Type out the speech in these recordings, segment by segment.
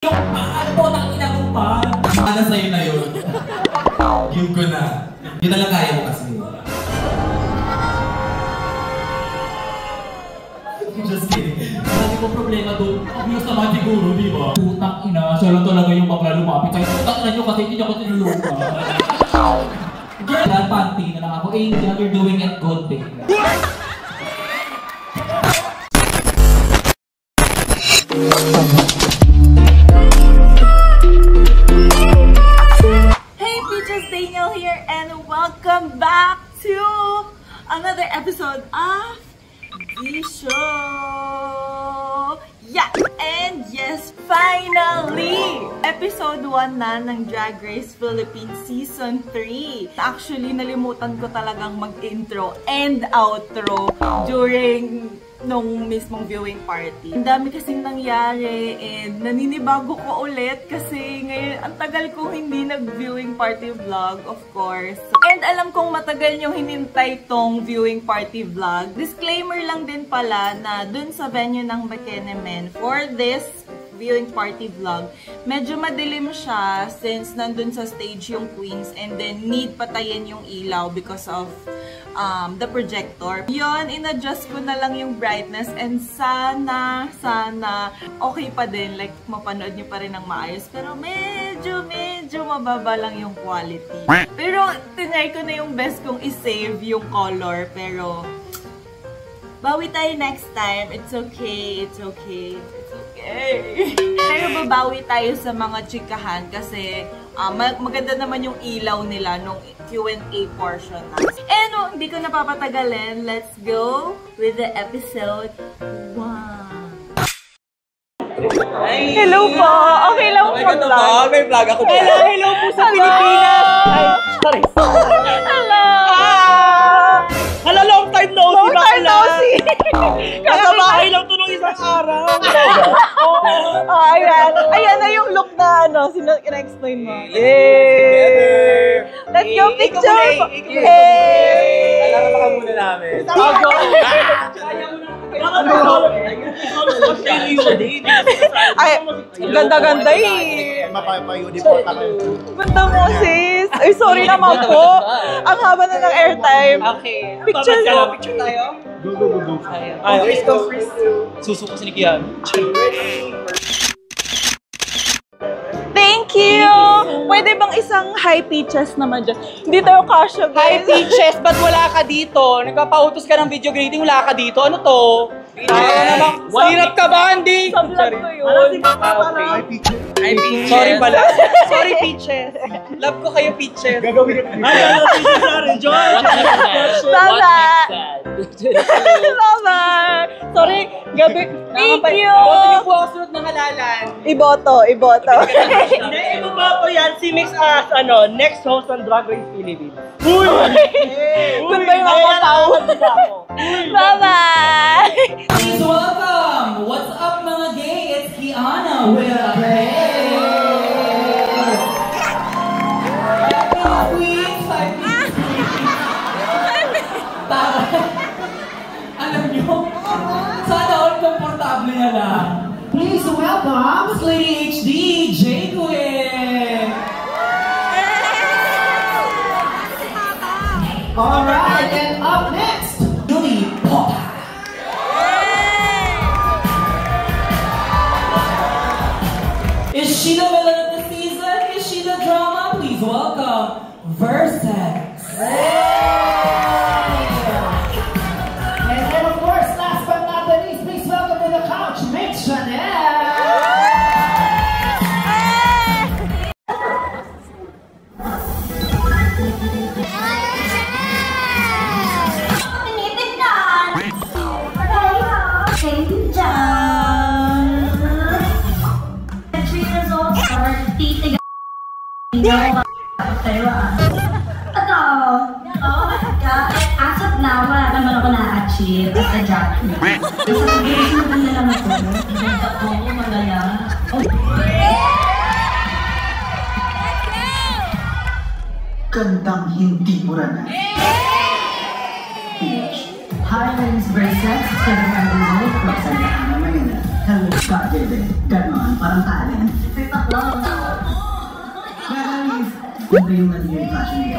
Yung ano po ng inagong pa. Ano sa'yo na yun? Yung ko na. Yun na lang kaya mo kasi. Just kidding. Sabi ko problema doon. Obvious naman siguro, di ba? Putang ina. Siya lang talaga yung bakla lumapit. Kaya putang ina nyo kasi hindi niyo ako tinulungan. Girl, panty na lang ako. Angel, you're doing it good, babe. Hey Peaches, Daniel here and welcome back to another episode of the show! Yeah! And yes, finally! Episode 1 na ng Drag Race Philippines Season 3. Actually, nalimutan ko talagang mag-intro and outro during nung mismong viewing party. Ang dami kasing nangyari and naninibago ko ulit kasi ngayon ang tagal kong hindi nag-viewing party vlog, of course. And alam kong matagal nyo hinintay tong viewing party vlog. Disclaimer lang din pala na dun sa venue ng Makenemen for this viewing party vlog, medyo madilim siya since nandun sa stage yung queens and then need patayin yung ilaw because of the projector. Yon, in-adjust ko na lang yung brightness and sana okay pa din, like mapanood nyo pa rin ng maayos, pero medyo mababa lang yung quality. Pero tinry ko na yung best kong i-save yung color, pero bawi tayo next time. It's okay. Pero babawi tayo sa mga chikahan kasi maganda naman yung ilaw nila nung Q&A portion na. And hindi ko napapatagalin. Let's go with the episode 1. Hello po! Okay lang po vlog. May vlog ako ba? Hello po sa Pilipinas! Ay, sorry. Hello! Hala, long time no see. Long time no see! Nasa bahay lang ito nung isang araw. Ayan na yung look na in-explain mo. Yay! Let's go picture! Hey! Alam ka muna namin. Ay, ganda-ganda eh. Mapapayudiport ako. Ganda mo, sis. Ay, sorry naman po. Ang haba na ng airtime. Okay. Picture mo. Picture tayo? Go. First come first. Susuko si Nikian. Thank you! Pwede bang isang high Peaches naman dyan? Hindi tayo kasya, guys. Hi Peaches, ba't wala ka dito? Nagpapautos ka ng video greeting, wala ka dito? Ano to? Hirap ka ba, Andy? Sa vlog ko yun. Hi Peaches. Sorry pala. Sorry Peaches. Love ko kayo Peaches. Gagawin ko. Bye-bye! Sorry, gabi. Thank you! Boto niyo po ako sunod ng halalan. Iboto. Hindi, ibabato yan si Mix as next host ng Drag Race Philippines. Goodbye mga tao. Bye-bye! Please welcome! What's up mga gay? It's Kiana with a hey! Queens, alam nyo, sana all komportable na lang. Please welcome Slady HD, J Queen! Alright, and up next, Julie Pop. Is she the villain of the season? Is she the drama? Please welcome Vertex. And then of course, last but not the least, please welcome to the couch, Mix Chanel. As of now, wala naman ako na-achieve as a drag queen. So, nag-iisip na lang ako. Oo, malaya. Gandang hindi mura na. Hi, my name is Vertex. Kaya naman ako, magsalita ka naman. Hello, Scott David. Ganon, parang talent. Siyempre yung naging yung fashion nito.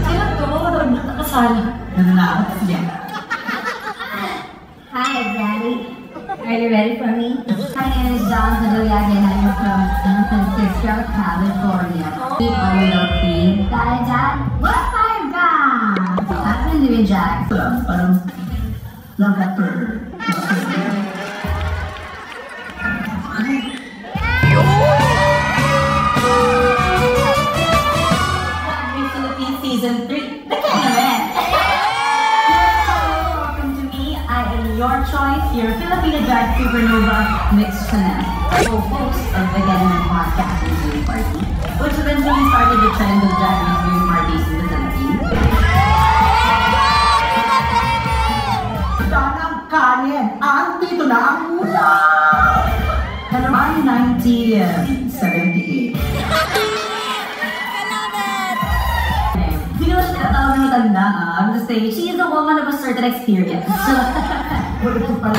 Kailan ko ba doon nakasal? Nananakot siya. Hi, Daddy. Are you ready for me? My name is John Zadoyage and I'm from San Francisco, California. Keep a little thing. Daddy, Dad, what my God? I've been doing Jack. Parang nag-rapper. Philippines Season 3. The cameraman. Welcome to me. I am your choice, your Filipino drag supernova, Mix Chanel, co-host of the Gannon Podcast and Viewing Party, which eventually started the trend of drag viewing parties in the Philippines. Tanang kanin! Andito na ang ulam! By 1978. Hindi naman siya tinatawag ng tanda, I'm just saying, she is a woman of a certain experience. Wala ko pala.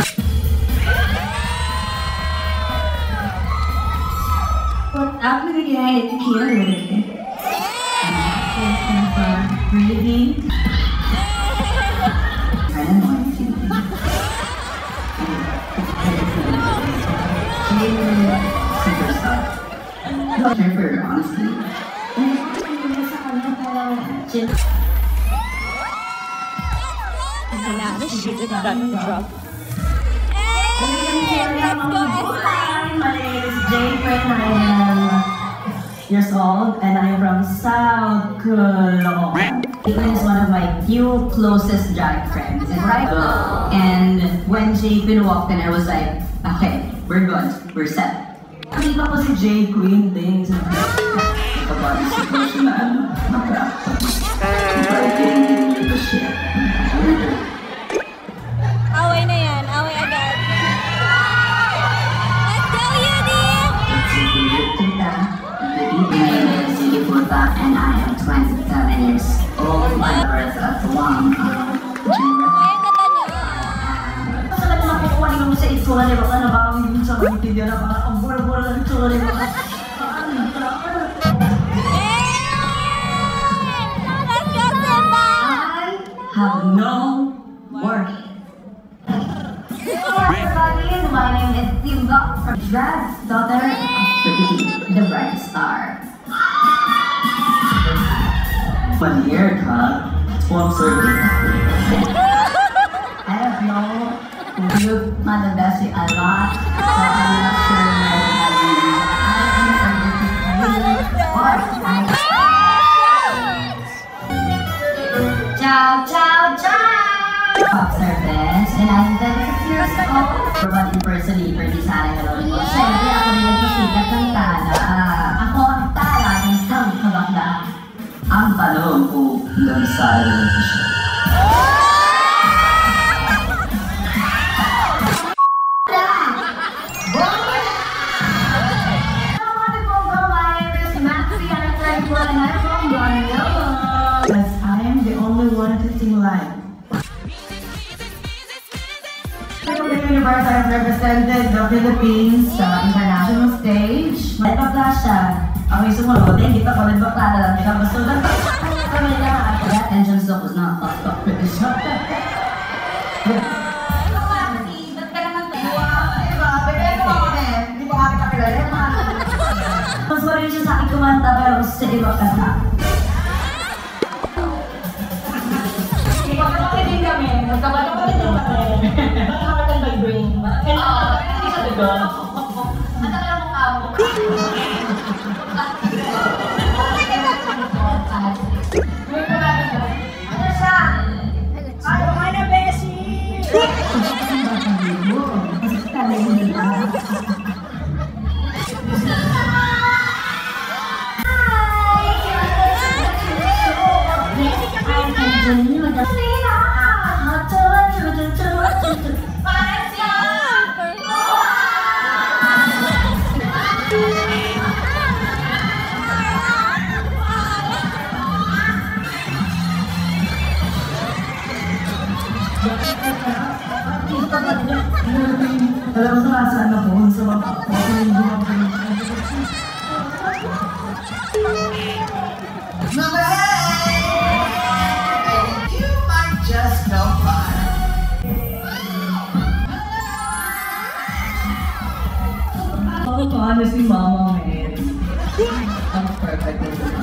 After the game, here it is. Breathing. Kaya naman yung superstar. Siyempre, honestly. My name is Jane Quinn. I am years old and I am from South Caloocan. Caitlin is one of my few closest drag friends. Right? And when Jane walked in, I was like, okay, we're good, we're set. Hindi pa ko si Jay Queen things. Kapag situation na ano, nakrap. Breaking the shit. Away na yan. Away agad. Let's go, Yudi! My name is Yudi Puta and I am 27 years old. My birth of one. Ayun ka niya. Saan na nakukuha niyo sa itsura niyo? Ano ba ang yung sa video na ba? Ang bura-bura ng itsura niyo. Let's go, Simba! I have no worry. Hello everybody, my name is Simba from Drag's daughter of the bright star. One haircut, sponsored. I don't know if you manifest it a lot, so I'm not sure Ciao, ciao, ciao! Pop service, and I'm 26 years old. For one impersonator ni Sarah Geronimo. Siyempre, ako rin nagpasikat ng tala. Ako ang tala ng isang kabakla. Ang tanong ko ng silent siya. Because I am the only one to sing live. The universe, I've represented the Philippines sa international stage. May bakla siya. Okay, sumunod. Hindi pa kami bakla na lang. Kaya masulat kami na after that. And John Stock was not a stock British. Mas marin siya sa akin kumanta pero sa iba kanta. Magkakapatid din kami. Magkakapatid din kami. Magkakapatid by brain. Kailangan hindi ka diba? Ang tagal ang mukha mo. Ano siya? Ano ka na, Beshi? Kasi talaga hindi ba? Alam mo sa saan ako, sa mga You might just know fun. Ako paano si Mama Mary? Ang perfect na siya.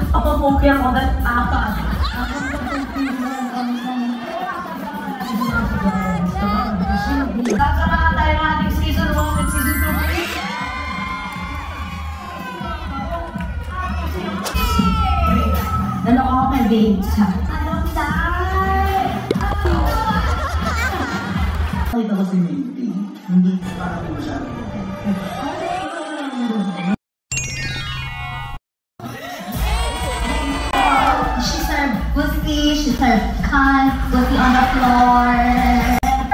Napapapuki ako ng apat. Kakarahan tayo ng ating season 1 and season 2. Naloko ako kay James. Anong tayo? Nakita ko si Minty. Hindi parang mo siya. She served pussy, she served cunt, pussy on the floor.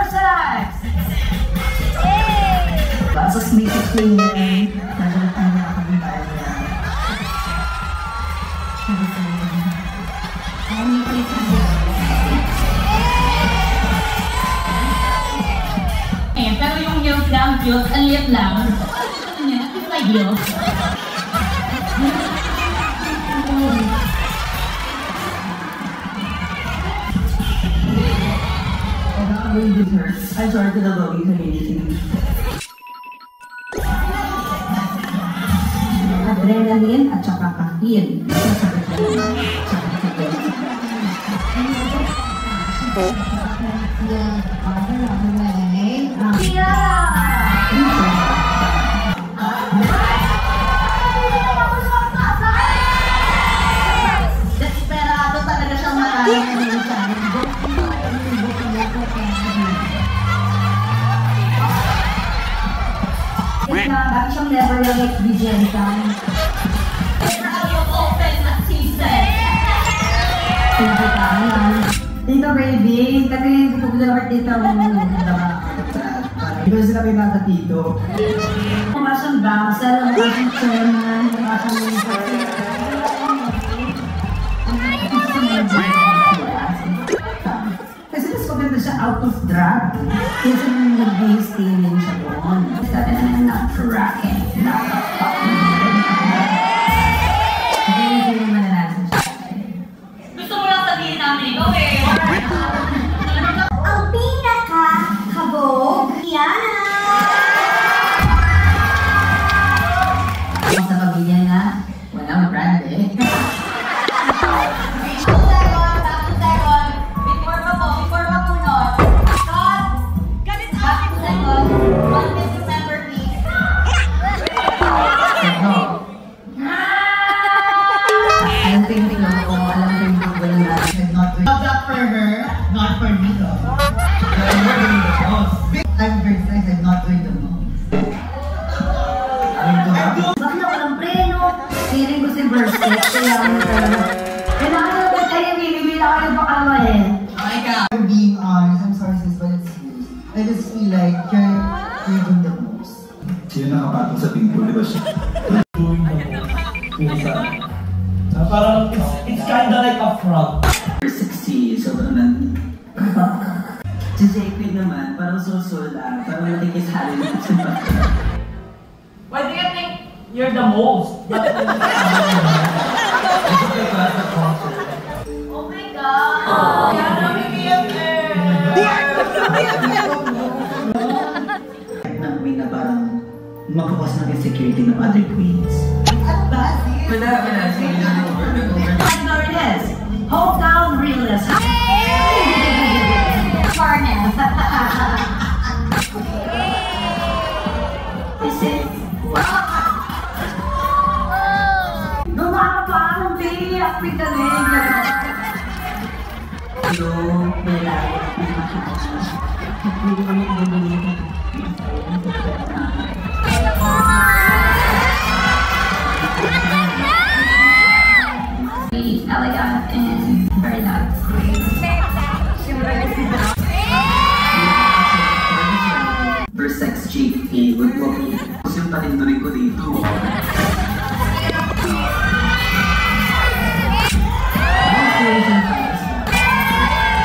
Sex! Sa sneaky cleaner. Nagalitan niya ako ng tayo niya. Pero yung guilt lang, ang liit lang. Ano niya? It's my guilt. I'm sorry to the Bobby community. Adrenaline at saka caffeine. Desperado talaga siyang maraming Dati siyang never like Vigenta. Tito baby, tagayin ko pagdala ka tita mo. Hindi ko sila pinata tito. Kumasang bouncer, kumasang chairman, kumasang kasi mas maganda siya out of drag. Kasi nung nag-stealing siya doon. Sabi na not rocking, not fucking. Hindi naman nananasin siya. Gusto mo lang sabihin namin ikaw eh. Ang pinaka-kabog, Yana! Sa pamilya na, walang brand eh. Before mapunod. God! Ganit sa akin second. 1 minute remember please. Alam ko yung tingnan ko, alam ko yung Google na. Not that for her, not for me though. I'm going the most. I'm very excited, not going the most. Bakit walang preno? Feeling ko si Berset, kaya mo talaga. Kailangan naman kayo, bibibila kayo baka eh. Oh my God. You're being honest, I'm sorry sis, but it's you. I just feel like you're doing the most. Sino nakapatong sa pingpul, di ba siya? Parang it's kinda like a frog. Sexy, sobrang nan. Si Jake naman, parang susulda, parang nakikisali na sa pagka. Why do you think you're the most? Oh my God! Kaya namikiyak eh! Nang may na parang mabukas ng insecurity ng other queens. At basi? Wala. Ignorance! Hometown realness! Farness! This is... Lumapang baby Africa Lane! Hello, wala. Elegant and very nice. Versex Chief, good po. Kasi yung panindurin ko dito.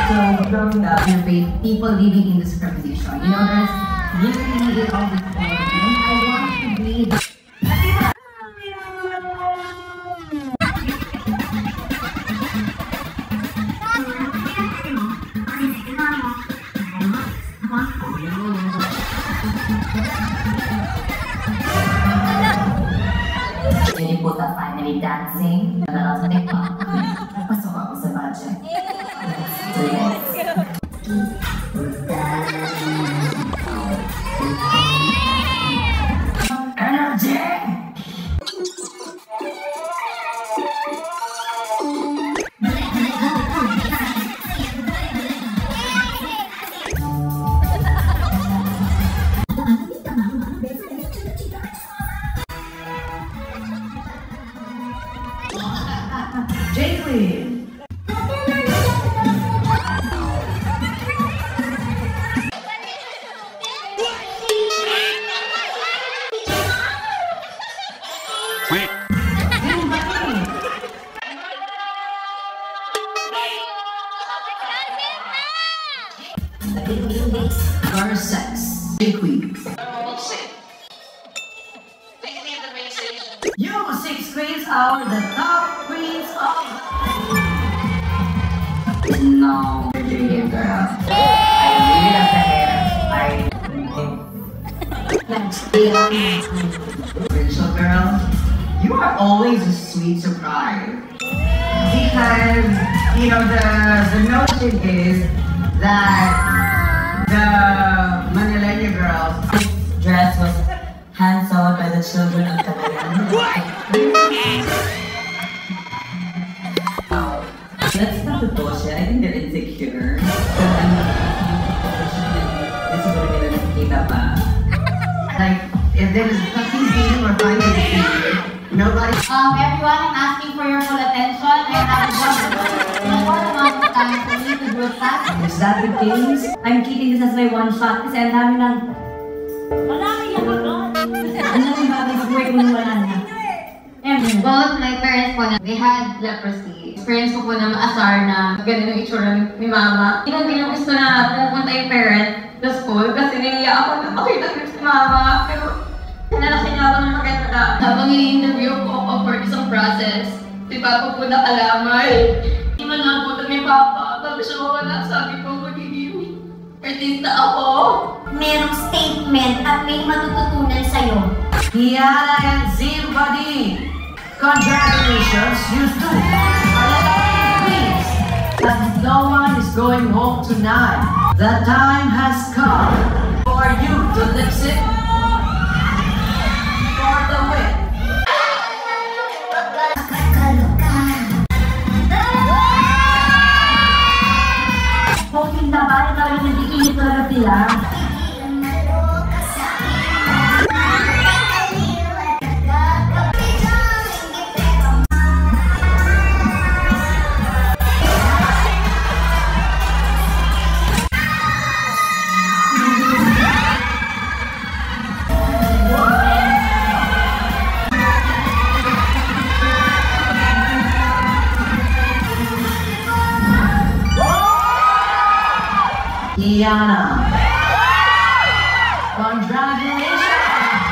So, growing up, people living in the discrimination. You know, there's literally all this thing. I want to be the... Jadi puta finally dancing. Nalala sa TikTok. Pasok ako sa budget. Energy! J-Queen! Verse 6. J-Queen. You 6 queens are the top queens of... No, Virginia girl. I really love the hair. Rachel girl, you are always a sweet surprise. Because, you know, the notion is that the Manilena girls dress was hand-sewed by the children of Cagayan. That's not the bullshit. I think they're insecure. Like, if there is nothing beating or finding nobody. Everyone, I'm asking for your full attention. I have a job. No amount of time for me to do a task. Is that the case? I'm keeping this as my one shot kasi ang dami ng... Malaki yung agad. Ang dami bagay sa buhay ko nung wala na. Both my parents po na, they had leprosy. Experience ko po na maasar na ganun yung itsura ni mama. Hindi lang gusto na pupunta yung parent sa school kasi niliya ako na makita ko si mama. Pero nalaki niya ako ng maganda. Habang i-interview ko ako for isang process, si Papa po nakalamay. Hindi man lang po ni Papa. Bago siya mawala, sabi ko magiging artista ako. Merong statement at may matututunan sa'yo. Kiana and Zimbabwe! Congratulations, you two! Please, as no one is going home tonight, the time has come for you to lip sync for the win. Hoping na ba na talaga nagkikinig talaga sila? Kiana, congratulations!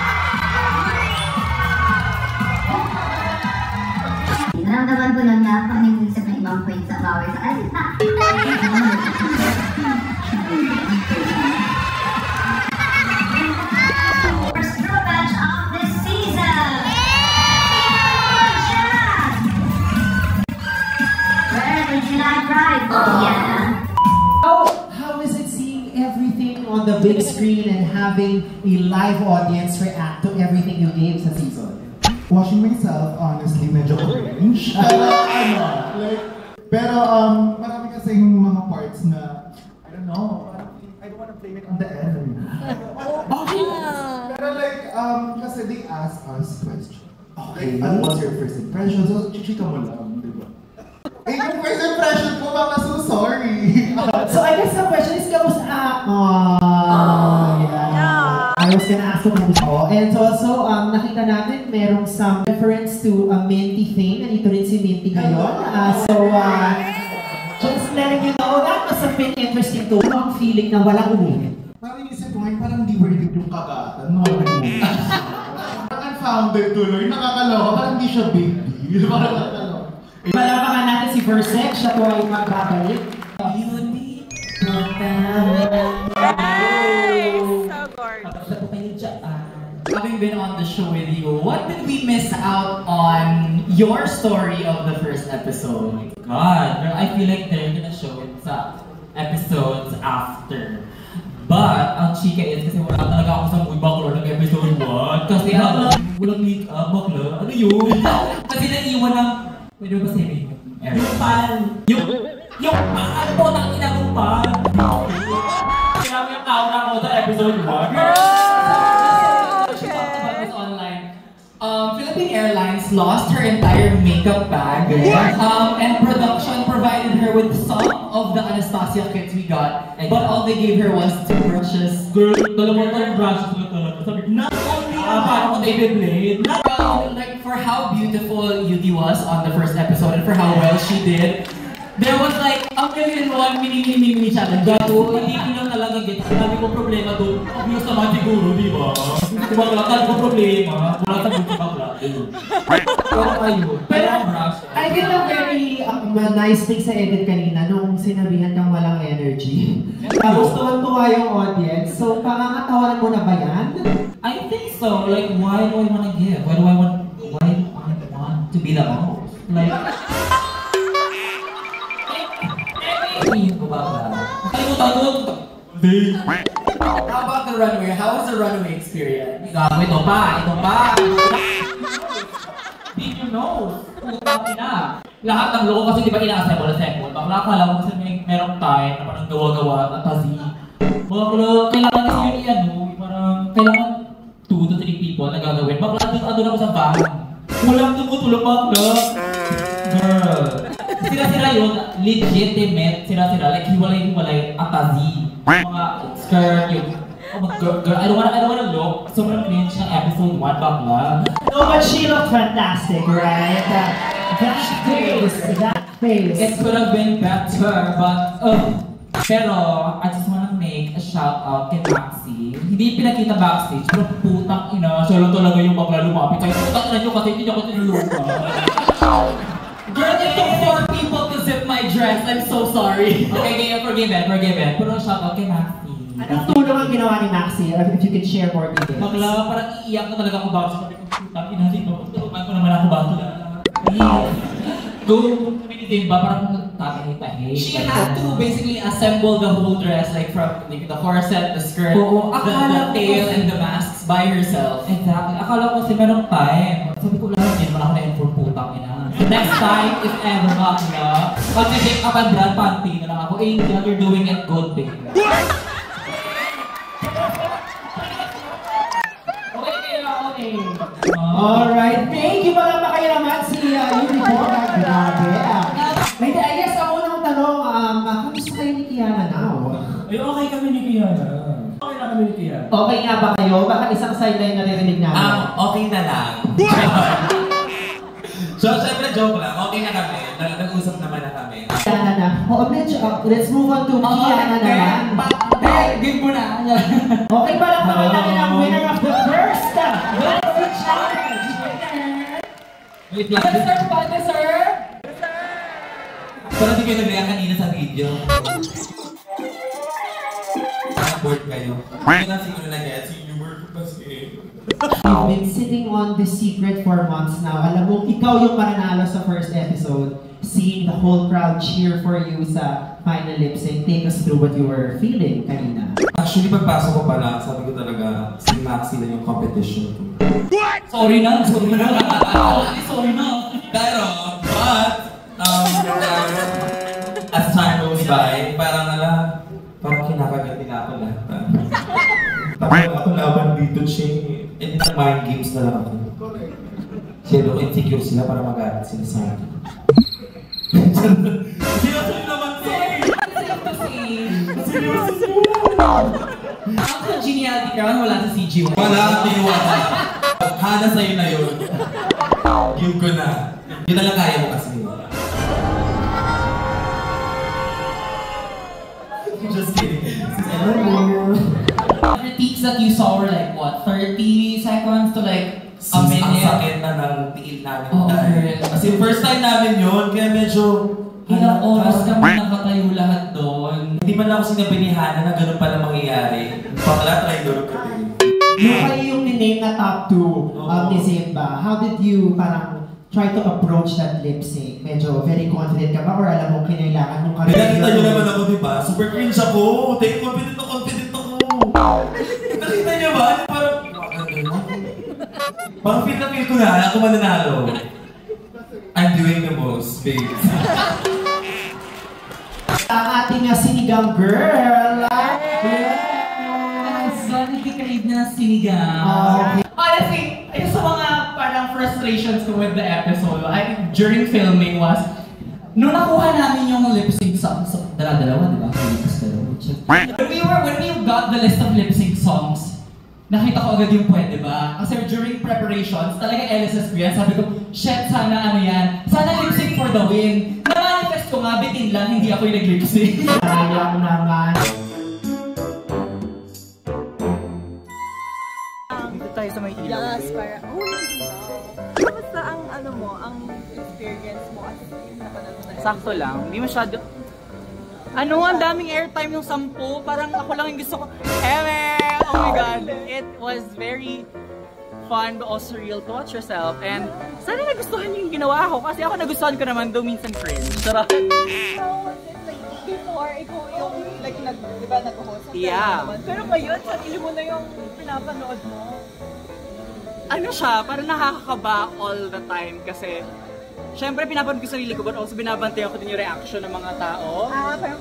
Naramdaman ko lang na pag nag-iisip ng ibang point sa bawal sa alis na. First draw match of this season! Where did you not cry, Kiana? How is it seeing everything on the big screen and having a live audience react to everything you gave sa season? Watching myself, honestly, medyo cringe. Pero, marami kasing mga parts na, I don't know, I don't want to blame it on the end. Pero like, kasi they ask us questions. Okay. Like, what's your first impression? So, chichika mo lang, di ba? Eh, yung first impression ko, mama, so sorry. So I guess the question is, kamusta? Yeah. I was gonna ask kung kamusta ko. And also, nakita natin, merong some reference to a Minty thing. Nandito rin si Minty ngayon. Just letting you know, that must have been interesting too. Ano ang feeling na walang umulit? Parang inisip ko ngayon, parang di worth it yung kagatan. No, parang unfounded tuloy, nakakaloka, parang di siya big deal. Parang nakakaloka. Malapakan natin si Versek, siya po ay magbabalik. Beauty, So gorgeous. Having been on the show with you, what did we miss out on your story of the first episode? God, I feel like they're gonna show it sa episodes after. But, ang chika is kasi wala talaga ako sa mood bakla ng episode 1. Kasi walang make up, bakla. Ano yun? Kasi naiwan ng... Pwede ba sabihin yung Eric? Yung pan! Yung pan po ng inang pan! Kailangan yung aura ko sa episode 1. Philippine Airlines lost her entire makeup bag. And production provided her with some of the Anastasia kits we got. But all they gave her was 2 brushes. Girl, dalawang brushes na talaga. Sabi, not only paano ko David Blade. Like, for how beautiful Yuti was on the first episode and for how well she did, there was like a million mini challenge. Gato, hindi ko lang talaga get. Sabi ko problema doon. Obvious naman siguro, di ba? Di ba kalakal ko problema? Wala sa buti bakla. Pero ayun. Pero I feel a very nice thing sa edit kanina nung sinabihan kang walang energy. Tapos tuwan-tuwa yung audience. So, pangangatawanan mo na ba yan? I think so. Like, why do I want to give? Why do I want to be the most? Like, how about the runway? How was the runway experience? Ito pa. Did you know? Lahat ng loko kasi di ba ina-assemble? Bakla akala ko kasi merong time na parang gawa-gawa at tazi. Bakla, kailangan kasi yun i-ano, parang kailangan 2 to 3 people na gagawin. Bakla, doon ako sa van. Walang tumutulong bakla. Girl. Sira-sira yun, legitimate, sira-sira, like hiwalay-hiwalay, atazi, mga skirt, yung, oh my girl, I don't wanna look, sobrang cringe ng episode 1, bakla. No, but she looked fantastic, right? That face. It could have been better, but, pero, I just wanna make a shout out kay Maxi. Hindi pinakita backstage, pero putang ina, siya lang talaga yung bakla lumapit. Kaya putang ina nyo kasi hindi nyo ko tinulupa. Girl, it took 4 people to zip my dress. I'm so sorry. Okay, forgiven. Pero shout out kay Maxi. Anong tulong ang ginawa ni Maxi? If you could share more details. Bakla, parang iiyak na talaga ako bago sa sabi ko, putang inasin mo. Tulungan ko naman ako bago na. Go, kuminitin ba? Parang tatay-tahi. She had to basically assemble the whole dress, like from the corset, the skirt, the tail, and the masks by herself. Exactly. Akala ko kasi merong time. Sabi ko lang, hindi naman ako na-inform putang ina. Next time, if ever bakla, mag-take up and brand panty na lang ako. Angel, you're doing it good, babe. Okay. Alright, thank you pala pa kayo naman si Unicorn. Grabe. May I guess ako nang tanong, kamusta kayo ni Kiana now? Ay, okay kami ni Kiana. Okay na kami ni Kiana. Okay nga ba kayo? Baka isang sideline na narinig namin. Okay na lang. So, syempre joke lang. Okay na kami. Nag-usap naman na kami. Kiana na. Let's move on to Kiana naman. Give mo na. Okay pa lang naman natin ang winner of the first challenge. Wait lang. Sir? Parang di kayo naglayan kanina sa video. Bored kayo. Hindi na siguro na-get. Senior kasi. You've been sitting on The Secret for months now. Alam mo, ikaw yung mananalo sa first episode. Seeing the whole crowd cheer for you sa final lip sync. Take us through what you were feeling kanina. Actually, pagpasok ko pala, sabi ko talaga, si Maxi na yung competition ko. What? Sorry na. Pero, but, as time goes by, parang kinakagat din ako lahat. Tapos ako laban dito, and mind games na lang ako. Siyempre, insecure sila para mag-arat sila sa akin. Seryoso naman Ang congeniality crown, wala sa CG1. Wala, tinuwala. Hana sa'yo na yun. Yun ko na. Yun na lang kaya mo kasi. Just kidding. Hello. scenes that you saw were like, what, 30 seconds to like a minute? Ang sakit na ng tiil namin. Oh, kasi first time namin yun, kaya medyo... Ilang oras kami nakatayo lahat doon. Hindi man lang ako sinabi ni Hannah na ganun pala mangyayari. Pakala, try doon ka din. Yung kayo yung name na top 2 ni Zimba, how did you parang try to approach that lip sync? Medyo very confident ka ba or alam mo kinailangan nung kami? Nakita nyo naman ako, di ba? Super cringe ako. Take confident ako. Nakita nyo ba? Parang feel na feel ko na. Ako mananalo. I'm doing the most, babe. Ang ating sinigang girl. Yes! Nagkikaib na sinigang. Honestly, isa sa mga parang frustrations ko with the episode, during filming was, nung nakuha namin yung lip sync songs, dalawa, di ba? When we got the list of lip sync songs, nakita ko agad yung pwede ba? Kasi during preparations, talaga LSS ko yan. Sabi ko, shit, sana ano yan. Sana lip sync for the win. Na-manifest ko nga, bitin lang, hindi ako yung nag-lip sync. Sayang naman. Dito tayo sa may ilaw. Yes, para. Kamusta ang ano mo, ang experience mo as in napanood mo? Sakto lang, hindi masyado. Ano, ang daming airtime yung 10. Parang ako lang yung gusto ko. Oh my God, it was very fun but also real to watch yourself. And sana nagustuhan niyo yung ginawa ko kasi ako nagustuhan ko naman though minsan cringe. Sarap. So, before, ikaw yung like, di ba nag-host? Yeah. Pero ngayon, sarili mo na yung pinapanood mo. Ano siya, parang nakakakaba all the time kasi syempre pinapanood ko sarili ko but also binabantay ako din yung reaction ng mga tao. Parang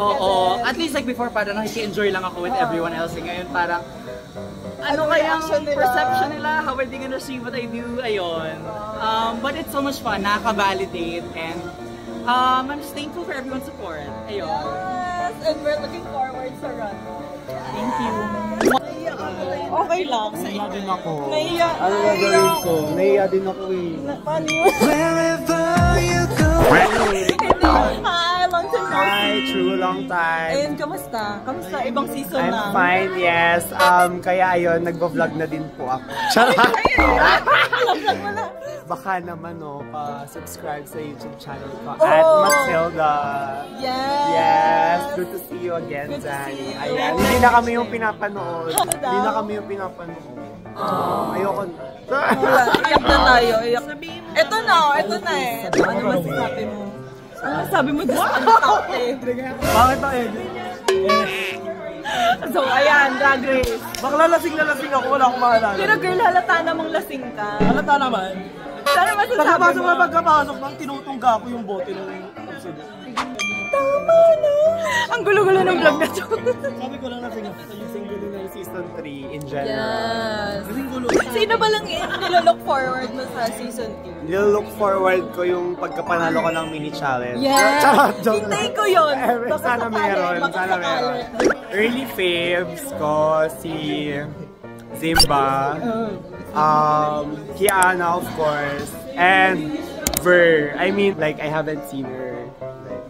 oo. At least like before parang nakiki-enjoy lang ako with everyone else. Ngayon parang ano kayang perception nila? How are they gonna see what I do? Ayun. But it's so much fun. Nakaka-validate and I'm just thankful for everyone's support. Ayun. Yes! And we're looking forward sa run. Thank you. Okay lang. Naiya din ako. Naiya. Ano gagawin ko? Naiya din ako eh. Paano yun? Wherever you go. Hi, long time no see. Hi, true long time. And kamusta? Kamusta? Ibang season I'm na. I'm fine, yes. Kaya ayun, nagbo-vlog na din po ako. Charot! Vlog mo na. Baka naman pa-subscribe sa YouTube channel ko at Matilda. Yes! Yes! Good to see you again, Danny. Ayan, hindi na kami yung pinapanood. Hindi na kami yung pinapanood. Ayoko na. Iyak na tayo. Ito na eh. Ano masasabi mo? Ano masasabi mo doon? Ano takte? Bakit ang edit? So, ayan, Drag Race. Bakla lasing na lasing ako, wala akong maalala. Pero girl, halata namang lasing ka. Halata naman. Sana masasabi mo? Pagkapasok nang tinutungga ko yung bote ng absolute. Tama na! Ang gulo-gulo ng vlog na to. Sabi ko lang na single din na yung season 3 in general. Yes. Sino ba lang nilolook forward mo sa season 2? Nilolook forward ko yung pagkapanalo ko ng mini challenge. Yes! Joke Hintay ko yun! Sana meron. Early faves ko, si Zimba, Kiana of course, and Ver. I mean, like, I haven't seen her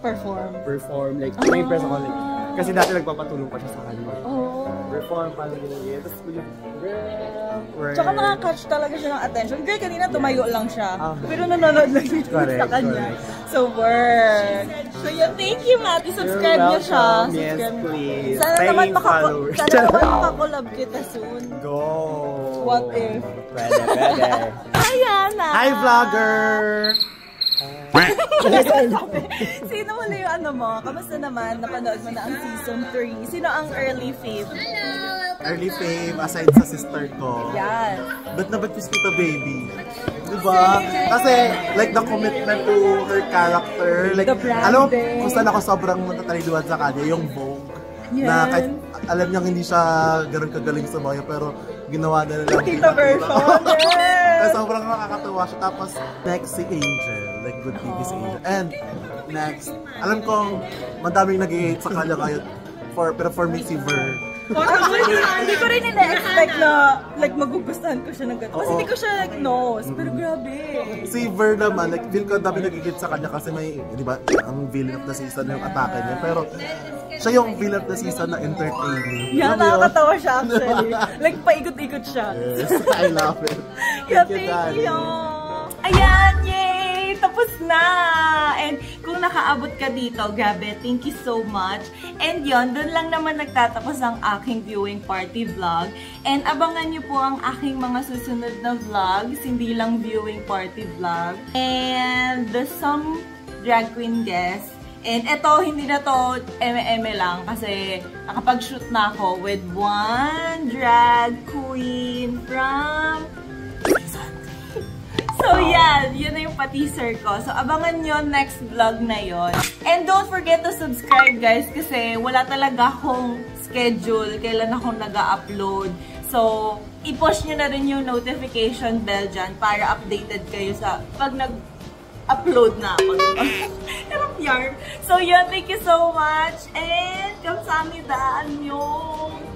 perform, like, may impress ako, like, kasi dati nagpapatulong pa siya sa kanya. Perform, paano ginagaya, tapos yung Tsaka nakaka-catch talaga siya ng attention. Girl, kanina tumayo lang siya, pero nanonood lang siya sa kanya. So, work. So, yeah, thank you, Mati. Subscribe niyo siya. Yes, please. Sana naman makakolab kita soon. Go! What if? Pwede. Hi, Yana! Hi, vlogger! Sino mo na yung ano mo? Kamusta naman? Napanood mo na ang season 3. Sino ang early fave? Early fave, aside sa sister ko. Yes. Ba't na ba't kita, baby? Diba? Kasi, like, the commitment to her character. Like, alam mo, kung saan ako sobrang matataliduan sa kanya, yung Vogue. Yes. Na kahit alam niyang hindi siya gano'n kagaling sa bayo, pero ginawa na lang. Kita version. Yes! Sobrang nakakatuwa siya. Tapos, next si Angel. Like, good TV si Angel. And, next, alam kong madaming nag-hate sa kanya ngayon. Pero for me, si Ver. Hindi ko rin ina-expect na like magugustuhan ko siya ng gano'n. Kasi hindi ko siya nose, pero grabe. Si Ver naman, like, feel ko dami nagigit sa kanya kasi may, di ba, ang villain of the season yung atake niya. Pero, Siya yung villain of the season na entertaining. Yeah, nakakatawa siya actually. Like, paikot-ikot siya. Yes, I love it. Yeah, thank you. Ayan, yay! Tapos na! And kung nakaabot ka dito, grabe, thank you so much. And yon, dun lang naman nagtatapos ang aking viewing party vlog. And abangan nyo po ang aking mga susunod na vlogs, hindi lang viewing party vlog. And some drag queen guests. And eto, hindi na to eme-eme lang kasi nakapag-shoot na ako with one drag queen from season 3. So yan, yun na yung pa-teaser ko. So abangan nyo next vlog na yon. And don't forget to subscribe guys kasi wala talaga akong schedule kailan ako nag-upload. So i-push nyo na rin yung notification bell dyan para updated kayo sa pag upload na ako. Hirap yarn. So, yeah, thank you so much. And, kamsahamnida. Annyeong!